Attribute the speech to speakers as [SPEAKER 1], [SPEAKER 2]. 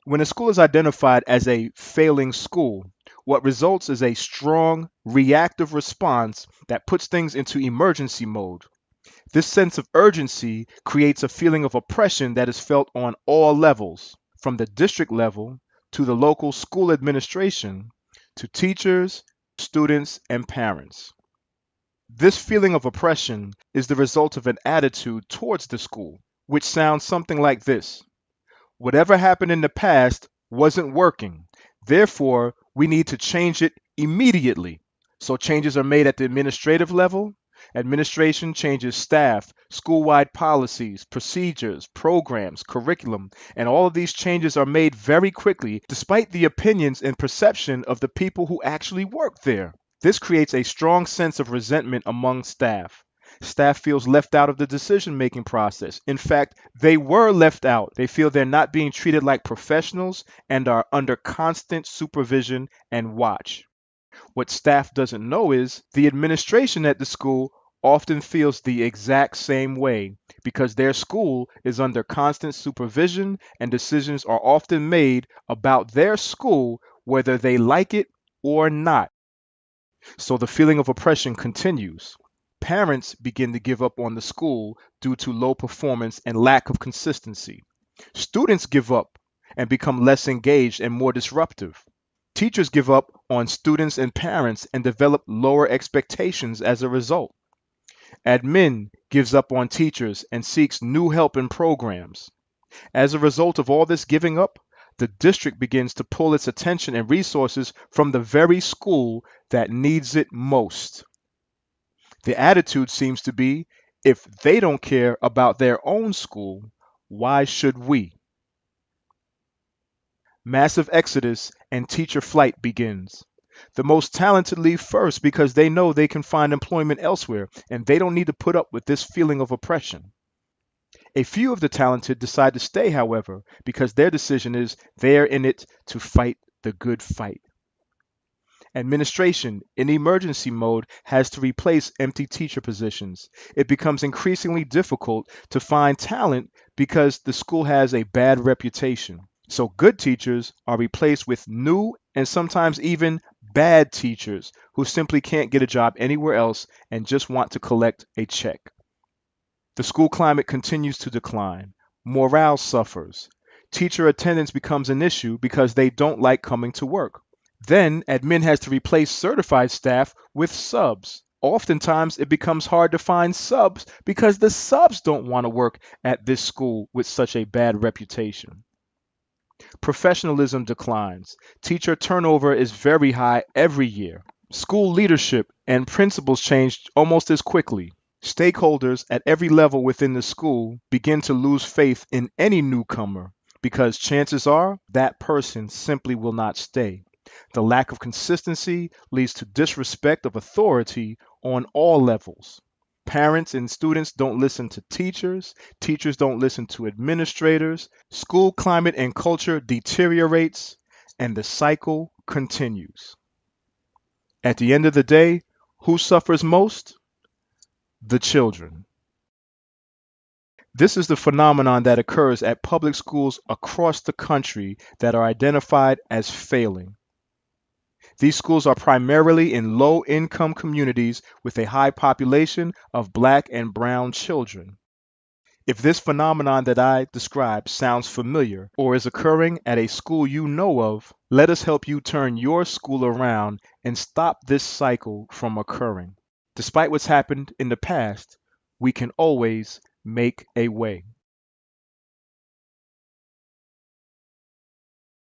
[SPEAKER 1] When a school is identified as a failing school, what results is a strong reactive response that puts things into emergency mode. This sense of urgency creates a feeling of oppression that is felt on all levels, from the district level to the local school administration to teachers, students, and parents. This feeling of oppression is the result of an attitude towards the school, which sounds something like this: whatever happened in the past wasn't working. Therefore, we need to change it immediately. So changes are made at the administrative level. Administration changes staff, school-wide policies, procedures, programs, curriculum, and all of these changes are made very quickly despite the opinions and perception of the people who actually work there. This creates a strong sense of resentment among staff. Staff feels left out of the decision making process. In fact, they were left out. They feel they're not being treated like professionals and are under constant supervision and watch. What staff doesn't know is the administration at the school often feels the exact same way because their school is under constant supervision and decisions are often made about their school whether they like it or not. So the feeling of oppression continues. Parents begin to give up on the school due to low performance and lack of consistency. Students give up and become less engaged and more disruptive. Teachers give up on students and parents and develop lower expectations as a result. Admin gives up on teachers and seeks new help in programs. As a result of all this giving up, the district begins to pull its attention and resources from the very school that needs it most. The attitude seems to be, if they don't care about their own school, why should we? Massive exodus and teacher flight begins. The most talented leave first because they know they can find employment elsewhere and they don't need to put up with this feeling of oppression. A few of the talented decide to stay, however, because their decision is they're in it to fight the good fight. Administration, in emergency mode, has to replace empty teacher positions. It becomes increasingly difficult to find talent because the school has a bad reputation. So good teachers are replaced with new and sometimes even bad teachers who simply can't get a job anywhere else and just want to collect a check. The school climate continues to decline. Morale suffers. Teacher attendance becomes an issue because they don't like coming to work. Then admin has to replace certified staff with subs. Oftentimes, it becomes hard to find subs because the subs don't want to work at this school with such a bad reputation. Professionalism declines. Teacher turnover is very high every year. School leadership and principals change almost as quickly. Stakeholders at every level within the school begin to lose faith in any newcomer because chances are that person simply will not stay. The lack of consistency leads to disrespect of authority on all levels. Parents and students don't listen to teachers, teachers don't listen to administrators, school climate and culture deteriorates, and the cycle continues. At the end of the day, who suffers most? The children. This is the phenomenon that occurs at public schools across the country that are identified as failing. These schools are primarily in low income communities with a high population of black and brown children. If this phenomenon that I described sounds familiar or is occurring at a school you know of, let us help you turn your school around and stop this cycle from occurring. Despite what's happened in the past, we can always make a way.